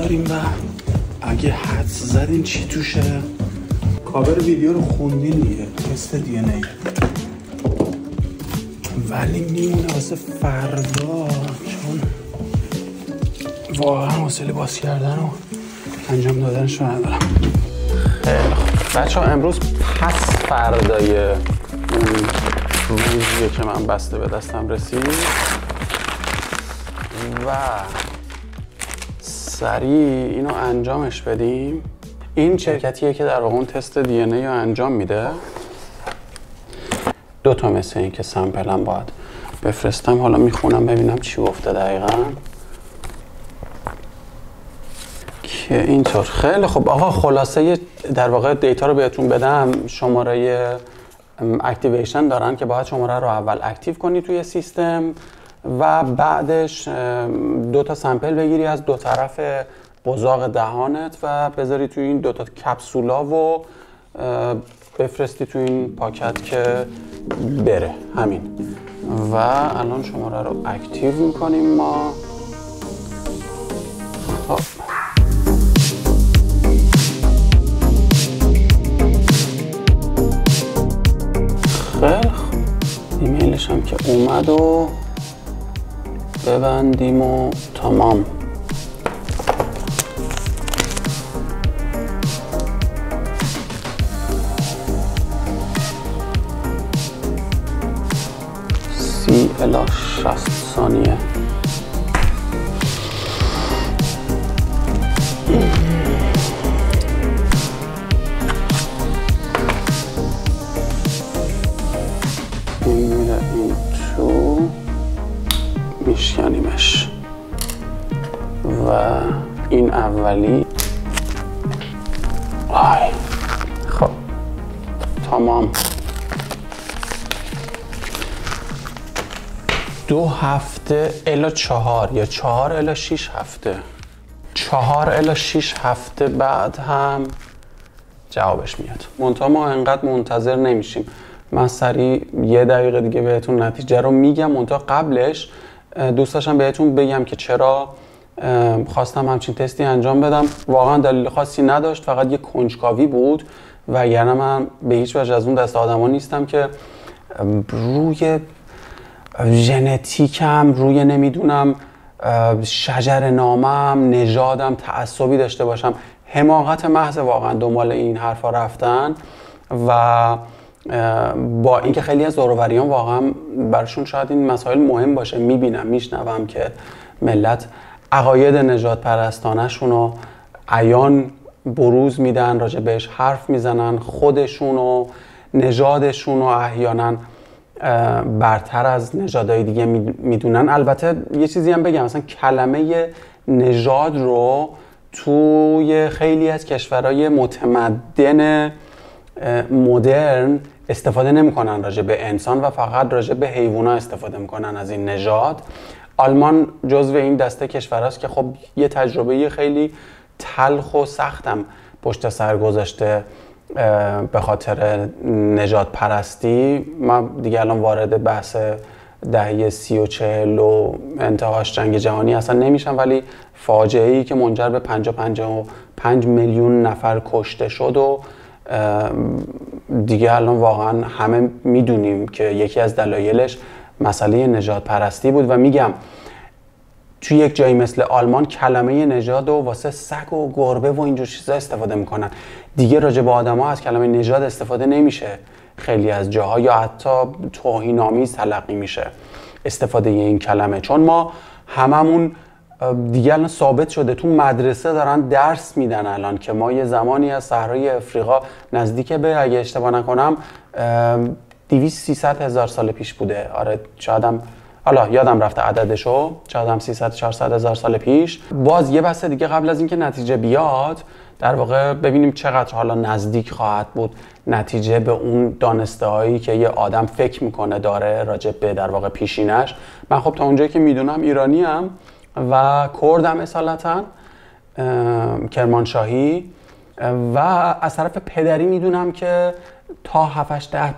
داریم و اگه حدس زدین چی توشه، کاور ویدیو رو خوندین دیگه، تست دی ان ای، ولی میمونه واسه فردا چون واقعا حوصله باز کردن و انجام دادنش رو ندارم. خیلی خوب بچه ها، امروز پس فردای اون روزیه که من بسته به دستم رسید و سریع اینو انجامش بدیم. این شرکتیه که در واقع اون تست دی ان ای رو انجام میده. 2 تا مثل این که سمپلم باید بفرستم. حالا میخونم ببینم چی گفته دقیقا. که اینطور. خیلی خب آقا، خلاصه در واقع دیتا رو بهتون بدم. شماره اکتیویشن دارن که باید شماره رو اول اکتیو کنی توی سیستم و بعدش 2 تا سمپل بگیری از 2 طرف قزاق دهانت و بذاری توی این 2 تا کپسولا و بفرستی توی این پاکت که بره. همین. و الان شماره رو اکتیو میکنیم ما. خب خیلی خوب، ایمیلش هم که اومد و ببندیم و تمام. سی الی 60 ثانیه. این میره این تو، میشکنیمش و این اولی. خب تمام. 2 هفته الی 4 یا 4 الی 6 هفته. 4 الی 6 هفته بعد هم جوابش میاد. منتها ما انقدر منتظر نمیشیم. من سریع 1 دقیقه دیگه بهتون نتیجه رو میگم. منتها قبلش دوست داشتم بهتون بگم که چرا خواستم همچین تستی انجام بدم. واقعا دلیل خاصی نداشت، فقط یه کنجکاوی بود. وگرنه من به هیچ وجه از اون دست آدما نیستم که روی ژنتیکم، روی نمیدونم شجر نامم، نژادم تعصبی داشته باشم. حماقت محض واقعا دنبال این حرفا رفتن و با اینکه خیلی از دوروریان واقعا براشون شاید این مسائل مهم باشه. میبینم، میشنوم که ملت عقاید نژاد پرستانه‌شون رو عیان بروز میدن، راجع بهش حرف میزنن، خودشون و نژادشون رو احیانا برتر از نژادهای دیگه میدونن. البته یه چیزی هم بگم، مثلا کلمه نژاد رو توی خیلی از کشورهای متمدن مدرن استفاده نمیکنن راجع به انسان و فقط راجع به حیوونا استفاده میکنن از این نژاد. آلمان جزو این دسته کشورهاست که خب یه تجربه خیلی تلخ و سختم پشت سر گذاشته به خاطر نژاد پرستی. من دیگه الان وارد بحث دهه 30 و 40 و انتهاش جنگ جهانی اصلا نمیشم، ولی فاجعه‌ای که منجر به 55 میلیون نفر کشته شد و دیگه الان واقعا همه میدونیم که یکی از دلایلش مسئله نژاد پرستی بود. و میگم توی یک جایی مثل آلمان کلمه نژاد و واسه سگ و گربه و اینجور چیزا استفاده میکنن. دیگه راجع به آدما از کلمه نژاد استفاده نمیشه خیلی از جاها، یا حتی توهین‌آمیز تلقی میشه استفاده این کلمه. چون ما هممون دیگه الان ثابت شده تو مدرسه دارن درس میدن الان که ما یه زمانی از صحرای افریقا نزدیک به، اگه اشتباه نکنم 200-300 هزار سال پیش بوده. آره شایدم، حالا یادم رفته عددشو، شایدم 300-400 هزار سال پیش. باز یه بحث دیگه قبل از اینکه نتیجه بیاد در واقع ببینیم چقدر حالا نزدیک خواهد بود نتیجه به اون دانسته هایی که یه آدم فکر میکنه داره راجع به در واقع پیشینش. من خب تا اونجایی که میدونم ایرانی ام و کردم اصالتا، کرمانشاهی، و از طرف پدری میدونم که تا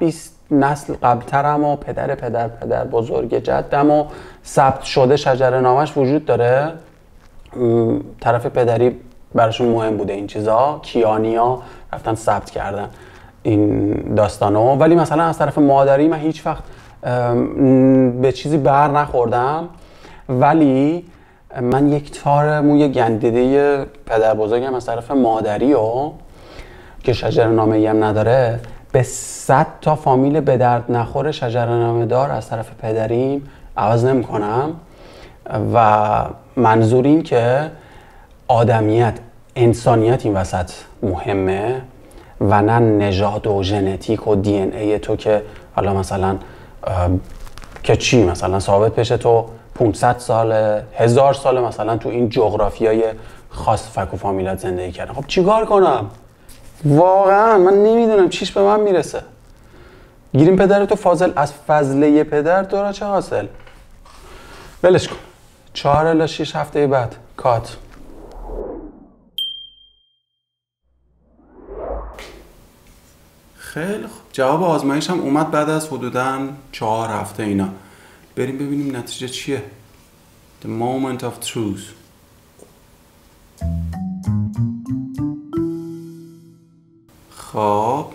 7-8-10-20 نسل قبلترم و پدر بزرگ جدم و ثبت شده شجره نامش وجود داره طرف پدری براشون مهم بوده این چیزا، کیانیا رفتن ثبت کردن این داستانو. ولی مثلا از طرف مادری من هیچ وقت به چیزی بر نخوردم، ولی من یک تار موی گندیده پدر بزرگم از طرف مادری و که شجره‌نامه‌ای هم نداره به 100 تا فامیل به درد نخور شجره‌نامه دار از طرف پدریم عوض نمی‌کنم. و منظور این که آدمیت، انسانیت این وسط مهمه و نه نژاد و ژنتیک و دی ان ای تو که حالا مثلا که چی مثلا ثابت بشه تو 500 سال 1000 سال مثلا تو این جغرافیای خاص فک و فامیلات زندگی کردن. خب چیکار کنم؟ واقعا من نمیدونم چیش به من میرسه. گیریم پدرتو فاضل، از فضله پدر تو را چه حاصل؟ ولش کن. 4 الی 6 هفته بعد کات. خیلی خوب، جواب آزمایش هم اومد بعد از حدوداً 4 هفته اینا. بریم ببینیم نتیجه چیه. The moment of truth. خب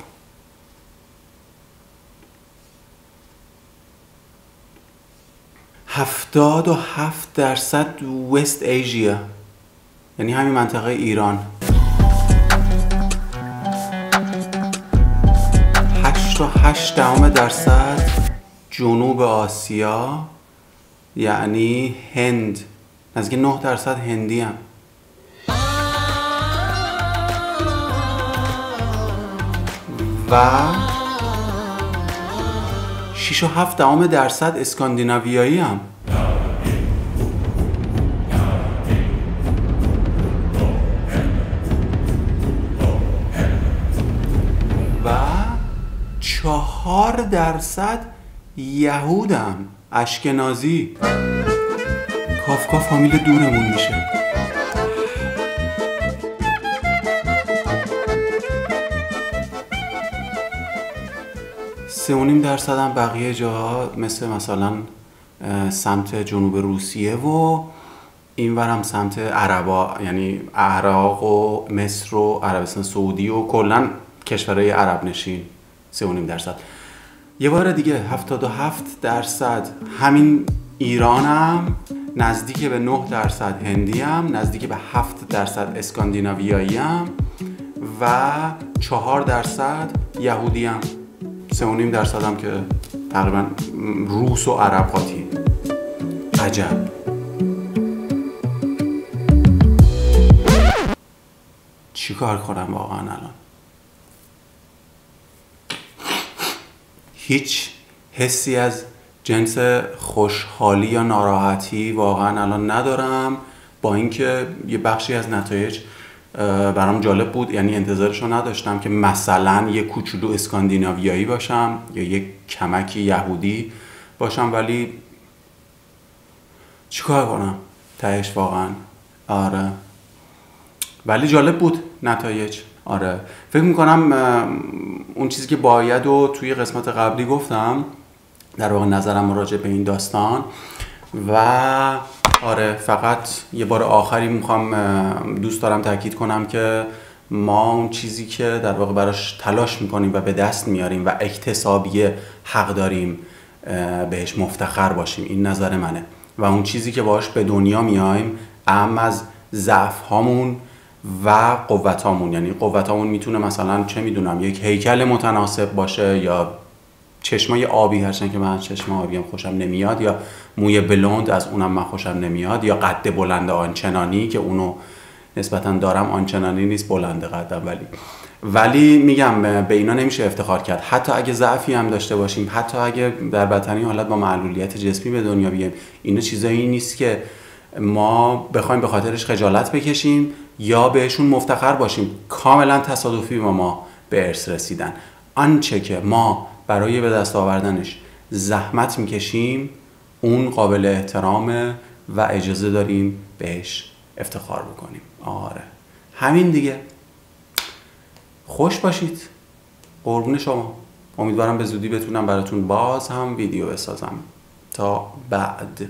77% وست ایژیا، یعنی همین منطقه ایران. 8.8% جنوب آسیا، یعنی هند. نزدیک 9% هندی هم. و 6.7% اسکاندیناویایی هم. و 4% یهودم، اشکنازی. کافکا فامیل دورمون میشه. 3.5% هم بقیه جاها مثلا سمت جنوب روسیه و اینورم سمت عربا، یعنی عراق و مصر و عربستان سعودی و کلا کشورهای عرب نشین. 3.5%. یه بار دیگه 77% همین ایرانم، نزدیک به 9% هندی هم، نزدیک به 7% اسکاندیناویایی هم و 4% یهودی هم. 3.5% هم که تقریبا روس و عرب قاطی. عجب. چی کار کنم واقعا الان؟ هیچ حسی از جنس خوشحالی یا ناراحتی واقعا الان ندارم، با اینکه یه بخشی از نتایج برام جالب بود، یعنی انتظارشو نداشتم که مثلا یه کوچولو اسکاندیناویایی باشم یا یه کمکی یهودی باشم، ولی چیکار کنم تهش واقعا. آره ولی جالب بود نتایج. آره فکر میکنم اون چیزی که باید و توی قسمت قبلی گفتم، در واقع نظرم راجع به این داستان. و آره فقط یه بار آخری میخوام دوست دارم تاکید کنم که ما اون چیزی که در واقع براش تلاش میکنیم و به دست میاریم و اکتسابی حق داریم بهش مفتخر باشیم. این نظر منه. و اون چیزی که باهاش به دنیا میایم اهم از ضعف هامون و قوت هامون، یعنی قوت هامون میتونه مثلا چه میدونم یک هیکل متناسب باشه یا چشمای آبی، هرچند که من چشم آبی هم خوشم نمیاد، یا موی بلوند از اونم من خوشم نمیاد، یا قد بلند آنچنانی که اونو نسبتا دارم آنچنانی نیست بلند قدم، ولی میگم به اینا نمیشه افتخار کرد. حتی اگه ضعفی هم داشته باشیم، حتی اگه در بدترین حالت با معلولیت جسمی به دنیا بیایم، اینا چیزایی نیست که ما بخوایم به خاطرش خجالت بکشیم یا بهشون مفتخر باشیم. کاملا تصادفی ما به ارث رسیدن. آنچه که ما برای به دست آوردنش زحمت میکشیم اون قابل احترامه و اجازه داریم بهش افتخار بکنیم. آره همین دیگه. خوش باشید. قربون شما. امیدوارم به زودی بتونم براتون باز هم ویدیو بسازم. تا بعد.